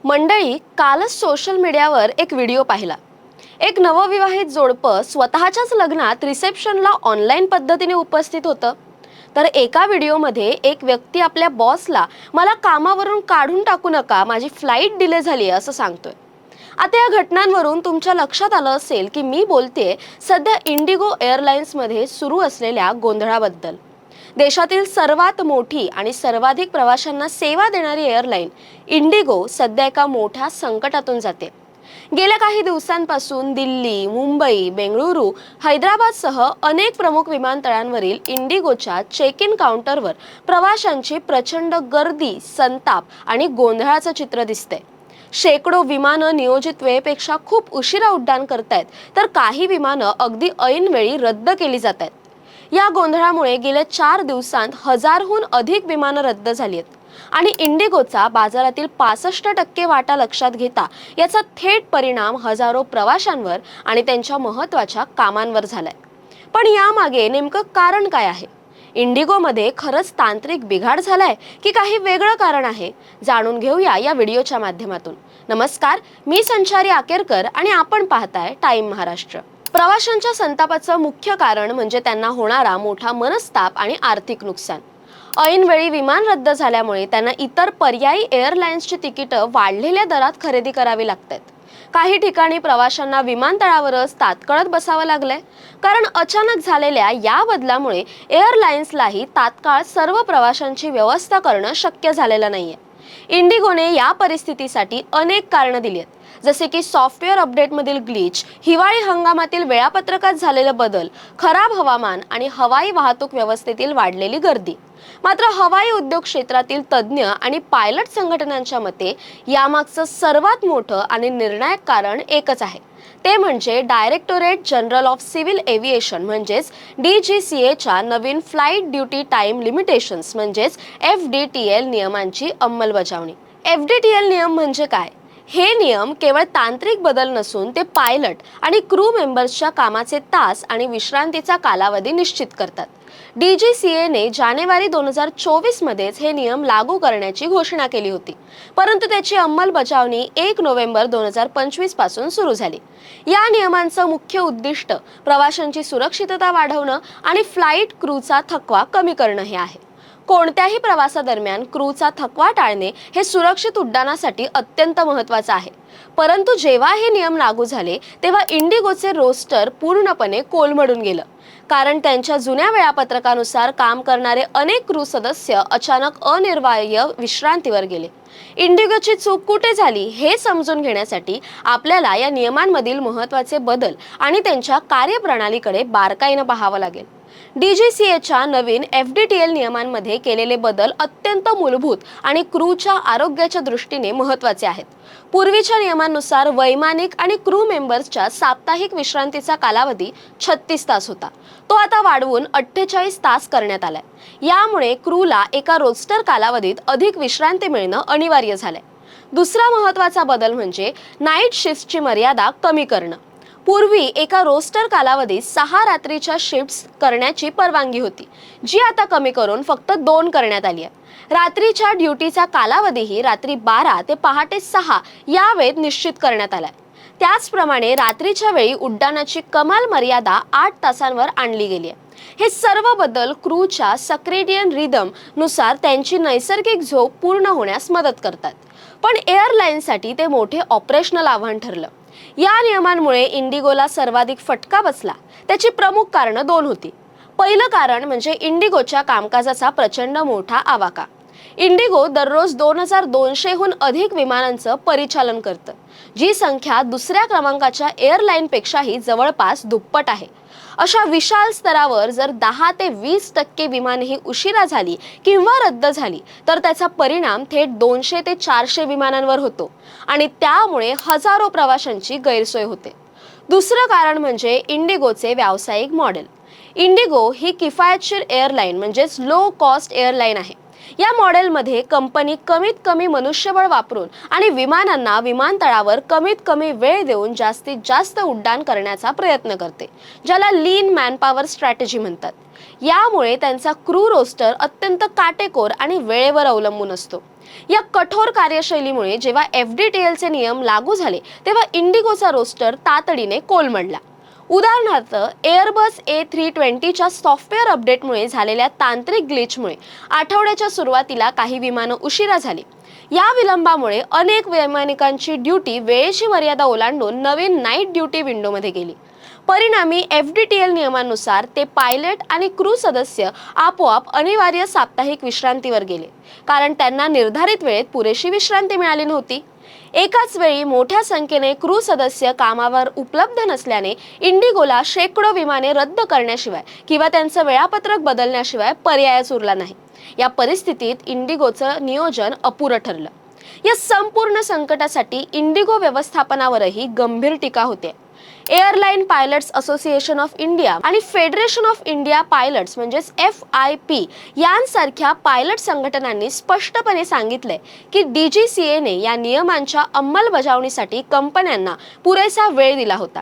मंडळी, कालच सोशल मीडियावर एक व्हिडिओ पाहिला. एक नवविवाहित जोडपं स्वतःच्याच लग्नात रिसेप्शनला ऑनलाईन पद्धतीने उपस्थित होतं. तर एका व्हिडिओमध्ये एक व्यक्ती आपल्या बॉसला मला कामावरून काढून टाकू नका, माझी फ्लाईट डिले झाली असं सांगतोय. आता या घटनांवरून तुमच्या लक्षात आलं असेल की मी बोलतेय सध्या इंडिगो एअरलाइन्समध्ये सुरू असलेल्या गोंधळाबद्दल. देशातील सर्वात मोठी आणि सर्वाधिक प्रवाशांना सेवा देणारी एअरलाईन इंडिगो सध्या एका मोठ्या संकटातून जाते. गेल्या काही दिवसांपासून दिल्ली, मुंबई, बेंगळुरू, हैदराबादसह अनेक प्रमुख विमानतळांवरील इंडिगोच्या चेक इन काउंटरवर प्रवाशांची प्रचंड गर्दी, संताप आणि गोंधळाचं चित्र दिसतंय. शेकडो विमानं नियोजित वेळेपेक्षा खूप उशिरा उड्डाण करतायत, तर काही विमानं अगदी ऐनवेळी रद्द केली जात आहेत. या गोंधळामुळे गेल्या 4 दिवसांत हजारहून अधिक विमानं रद्द झाली आहेत आणि इंडिगोचा बाजारातील 65% वाटा लक्षात घेता याचा थेट परिणाम हजारो प्रवाशांवर आणि त्यांच्या महत्त्वाच्या कामांवर झालाय. पण यामागे नेमकं कारण काय आहे? इंडिगोमध्ये खरंच तांत्रिक बिघाड झालाय की काही वेगळं कारण आहे? जाणून घेऊया या व्हिडिओच्या माध्यमातून. नमस्कार, मी संचारी आकेरकर आणि आपण पाहताय टाइम महाराष्ट्र. प्रवाशांच्या संतापाचं मुख्य कारण म्हणजे त्यांना होणारा मोठा मनस्ताप आणि आर्थिक नुकसान. ऐनवेळी विमान रद्द झाल्यामुळे त्यांना इतर पर्यायी एअरलाइन्सची तिकीटं वाढलेल्या दरात खरेदी करावी लागतात. काही ठिकाणी प्रवाशांना विमानतळावरच तात्काळात बसावं लागलंय, कारण अचानक झालेल्या या बदलामुळे एअरलाइन्सलाही तात्काळ सर्व प्रवाशांची व्यवस्था करणं शक्य झालेलं नाहीये. इंडिगोने या परिस्थितीसाठी अनेक कारणं दिली आहेत, जसे की सॉफ्टवेअर अपडेटमधील ग्लिच, हिवाळी हंगामातील वेळापत्रकात झालेले बदल, खराब हवामान आणि हवाई वाहतूक व्यवस्थेतील वाढलेली गर्दी. मात्र हवाई उद्योग क्षेत्रातील तज्ज्ञ आणि पायलट संघटनांच्या मते यामागचं सर्वात मोठं आणि निर्णायक कारण एकच आहे. ते म्हणजे directorate general of civil aviation म्हणजेच DGCAच्या नवीन फ्लाईट ड्युटी टाइम लिमिटेशन्स म्हणजेच FDTL नियमांची अंमलबजावणी. FDTL नियम म्हणजे काय? हे नियम केवळ तांत्रिक बदल नसून ते पायलट आणि क्रू मेंबर्सच्या कामाचे तास आणि विश्रांतीचा कालावधी निश्चित करतात. DGCAने जानेवारी 2024 मध्येच हे नियम लागू करण्याची घोषणा केली होती, परंतु त्याची अंमलबजावणी 1 नोव्हेंबर 2025 पासून सुरू झाली. या नियमांचं मुख्य उद्दिष्ट प्रवाशांची सुरक्षितता वाढवणं आणि फ्लाईट क्रूचा थकवा कमी करणं हे आहे. कोणत्याही प्रवासादरम्यान क्रूचा थकवा टाळणे हे सुरक्षित उड्डाणासाठी अत्यंत महत्त्वाचं आहे. परंतु जेव्हा हे नियम लागू झाले तेव्हा इंडिगोचे रोस्टर पूर्णपणे कोलमडून गेलं, कारण त्यांच्या जुन्या वेळापत्रकानुसार काम करणारे अनेक क्रू सदस्य अचानक अनिवार्य विश्रांतीवर गेले. इंडिगोची चूक कुठे झाली हे समजून घेण्यासाठी आपल्याला या नियमांमधील महत्त्वाचे बदल आणि त्यांच्या कार्यप्रणालीकडे बारकाईनं पाहावं लागेल. DGCAच्या नवीन FDTL नियमांमध्ये केलेले बदल अत्यंत मूलभूत आणि क्रूच्या आरोग्याच्या दृष्टीने महत्त्वाचे आहेत. पूर्वीच्या नियमांनुसार वैमानिक आणि क्रू मेंबर्सच्या साप्ताहिक विश्रांतीचा कालावधी 36 तास होता. तो आता वाढवून 48 तास करण्यात आलाय. यामुळे क्रूला एका रोस्टर कालावधीत अधिक विश्रांती मिळणं अनिवार्य झालंय. दुसरा महत्त्वाचा बदल म्हणजे नाईट शिफ्टची मर्यादा कमी करणं. पूर्वी एका रोस्टर कालावधीत 6 रात्रीच्या शिफ्ट्स करण्याची परवानगी होती, जी आता कमी करून फक्त 2 करण्यात आली आहे. रात्रीच्या ड्युटीचा कालावधीही रात्री 12 ते पहाटे 6 या वेळेत निश्चित करण्यात आलाय. त्याचप्रमाणे रात्रीच्या वेळी उड्डाणाची कमाल मर्यादा 8 तासांवर आणली गेली आहे. हे सर्व बदल क्रूच्या सर्केडियन रिदम नुसार त्यांची नैसर्गिक झोप पूर्ण होण्यास मदत करतात. पण एअरलाईन्ससाठी ते मोठे ऑपरेशनल आव्हान ठरलं. या नियमांमुळे इंडिगोला सर्वाधिक फटका बसला. त्याची प्रमुख कारणं 2 होती. पहिलं कारण म्हणजे इंडिगोच्या कामकाजाचा प्रचंड मोठा आवाका. इंडिगो दररोज 2200हून अधिक विमानांचं परिचालन करतं, जी संख्या दुसऱ्या क्रमांकाच्या एअरलाईनपेक्षाही जवळपास दुप्पट आहे. अशा विशाल स्तरावर जर 10 ते 20% विमानही उशिरा झाली किंवा रद्द झाली तर त्याचा परिणाम थेट 200 ते 400 विमानांवर होतो आणि त्यामुळे हजारो प्रवाशांची गैरसोय होते. दुसरं कारण म्हणजे इंडिगोचे व्यावसायिक मॉडेल. इंडिगो ही किफायतशीर एअरलाईन म्हणजेच लो कॉस्ट एअरलाईन आहे. या मॉडेलमध्ये कंपनी कमीत कमी मनुष्यबळ वापरून आणि विमानांना विमानतळावर कमीत कमी वेळ देऊन जास्तीत जास्त उड्डाण करण्याचा प्रयत्न करते, ज्याला लीन मॅनपॉवर स्ट्रॅटेजी म्हणतात. यामुळे त्यांचा क्रू रोस्टर अत्यंत काटेकोर आणि वेळेवर अवलंबून असतो. या कठोर कार्यशैलीमुळे जेव्हा FDTLचे नियम लागू झाले तेव्हा इंडिगोचा रोस्टर तातडीने कोलमडला। उदाहरणार्थ एअरबस A320च्या सॉफ्टवेअर अपडेटमुळे झालेल्या तांत्रिक ग्लिचमुळे आठवड्याच्या सुरुवातीला काही विमानं उशिरा झाली। या विलंबामुळे अनेक वैमानिकांची ड्युटी वेळेची मर्यादा ओलांडून नवीन नाईट ड्युटी विंडोमध्ये गेली। परिणामी FDTL नियमानुसार ते पायलट आणि क्रू सदस्य आपोआप अनिवार्य साप्ताहिक विश्रांतीवर गेले, कारण त्यांना निर्धारित वेळेत पुरेशी विश्रांती मिळाली नव्हती। एकाच वेळी मोठ्या संख्येने क्रू सदस्य कामावर उपलब्ध नसल्याने इंडिगोला शेकडो विमाने रद्द करण्याशिवाय किंवा त्यांचं वेळापत्रक बदलण्याशिवाय पर्यायच उरला नाही। या परिस्थितीत इंडिगोचं नियोजन अपुरं ठरलं। या संपूर्ण संकटासाठी इंडिगो व्यवस्थापनावरही गंभीर टीका होते। Airline pilots association of India आणि फेडरेशन ऑफ इंडिया पायलट्स म्हणजेच FIP यांसारख्या पायलट संघटनांनी स्पष्टपणे सांगितलंय की DGCAने या नियमांच्या अंमलबजावणीसाठी कंपन्यांना पुरेसा वेळ दिला होता।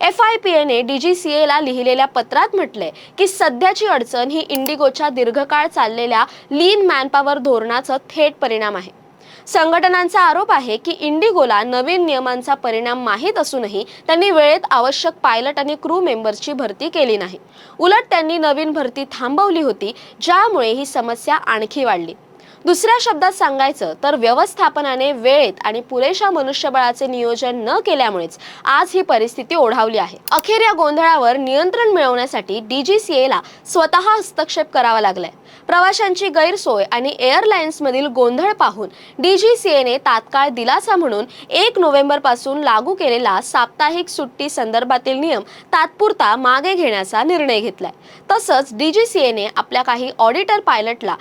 FIPने DGCAला लिहिलेल्या पत्रात म्हटलंय की सध्याची अडचण ही इंडिगोच्या दीर्घकाळ चाललेल्या लीन मॅनपॉवर धोरणाचा थेट परिणाम आहे। संघटनांचा आरोप आहे की इंडिगोला नवीन नियमांचा परिणाम माहीत असूनही त्यांनी वेळेत आवश्यक पायलट आणि क्रू मेंबर्सची भरती केली नाही। उलट त्यांनी नवीन भरती थांबवली होती, ज्यामुळे ही समस्या आणखी वाढली। दुसऱ्या शब्दात सांगायचं तर व्यवस्थापनाने वेळेत आणि पुरेशा मनुष्यबळाचे नियोजन न केल्यामुळेच आज ही परिस्थिती ओढावली आहे। अखेर या गोंधळावर नियंत्रण मिळवण्यासाठी DGCAला स्वतः हस्तक्षेप करावा लागलाय। प्रवाशांची गैरसोय आणि एअरलाइन्स मधील गोंधळ पाहून DGCAने तात्काळ दिलासा म्हणून 1 नोव्हेंबर पासून लागू केलेला साप्ताहिक सुट्टी संदर्भातील नियम तात्पुरता मागे घेण्याचा निर्णय घेतलाय। तसंच DGCAने आपल्या काही ऑडिटर पायलटला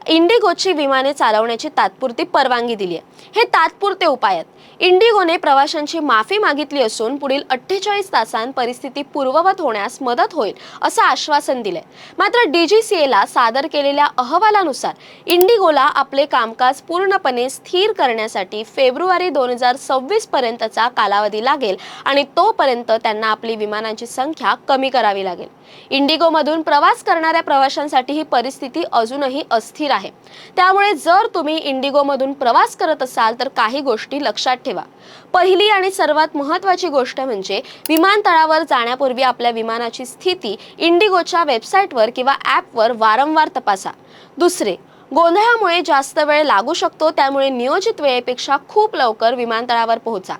इंडिगोची विमाने चालवण्याची तात्पुरती परवानगी दिली आहे। हे तात्पुरते उपाय आहेत। इंडिगोने प्रवाशांची माफी मागितली असून पुढील 48 तासांत परिस्थिती पूर्ववत होण्यास मदत होईल असं आश्वासन दिलंय। मात्र DGCAला सादर केलेल्या अहवालानुसार इंडिगोला आपले कामकाज पूर्णपणे स्थिर करण्यासाठी फेब्रुवारी 2026 पर्यंतचा कालावधी लागेल आणि तोपर्यंत त्यांना आपली विमानांची संख्या कमी करावी लागेल। इंडिगोमधून प्रवास करणाऱ्या प्रवाशांसाठी ही परिस्थिती अजूनही अस्थिर आहे। त्यामुळे जर तुम्ही इंडिगोमधून प्रवास करत असाल तर काही गोष्टी लक्षात ठेवा। पहिली आणि सर्वात महत्त्वाची गोष्ट म्हणजे विमानतळावर जाण्यापूर्वी आपल्या विमानाची स्थिती इंडिगोच्या वेबसाईटवर किंवा ॲपवर वारंवार तपासा। दुसरे, गोंधळामुळे जास्त वेळ लागू शकतो, त्यामुळे नियोजित वेळेपेक्षा खूप लवकर विमानतळावर पोहोचा।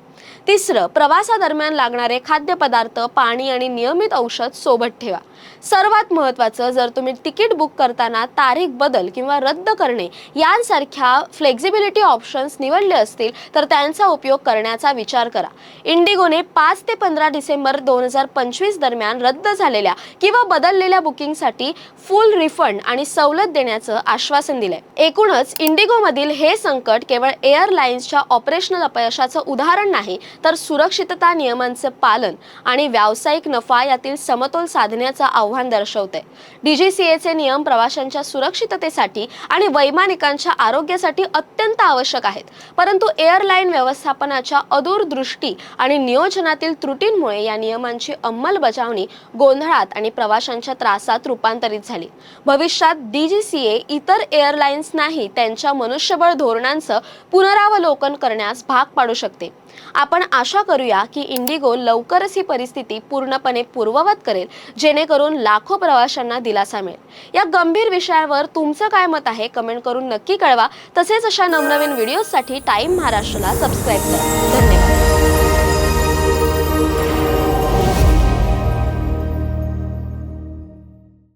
तिसरं, प्रवासादरम्यान लागणारे खाद्यपदार्थ, पाणी आणि नियमित औषध सोबत ठेवा। सर्वात महत्त्वाचं, जर तुम्ही तिकीट बुक करताना तारीख बदल किंवा रद्द करणे यांसारख्या फ्लेक्झिबिलिटी ऑप्शन्स निवडले असतील तर त्यांचा उपयोग करण्याचा विचार करा। इंडिगोने 5 ते 15 डिसेंबर 2025 दरम्यान रद्द झालेल्या किंवा बदललेल्या बुकिंगसाठी फुल रिफंड आणि सवलत देण्याचं आश्वासन दिलंय। एकूणच इंडिगोमधील हे संकट केवळ एअरलाइन्सच्या ऑपरेशनल अपयशाचं उदाहरण नाही, तर सुरक्षितता नियमांचे पालन आणि व्यावसायिक नफा यातील समतोल साधण्याचं आव्हान दर्शवते। DGCAचे नियम प्रवाशांच्या सुरक्षिततेसाठी आणि वैमानिकांच्या आरोग्यासाठी अत्यंत आवश्यक आहेत, परंतु एअरलाइन व्यवस्थापनाच्या अदूरदृष्टी आणि नियोजनातील त्रुटींमुळे या नियमांची अंमलबजावणी गोंधळात आणि प्रवाशांच्या त्रासात रूपांतरित झाली। भविष्यात DGCA इतर एअरलाइन्सनाही त्यांच्या मनुष्यबळ धोरणांचं पुनरावलोकन करण्यास भाग पाडू शकते। आपण आशा करूया की इंडिगो लवकरच ही परिस्थिती पूर्णपणे पूर्ववत करेल, जेणेकरून लाखो प्रवाशांना दिलासा मिळेल। या गंभीर विषयावर तुमचं काय मत आहे कमेंट करून नक्की कळवा। तसेच अशा नवनवीन व्हिडिओसाठी टाइम महाराष्ट्राला सबस्क्राइब करा। धन्यवाद।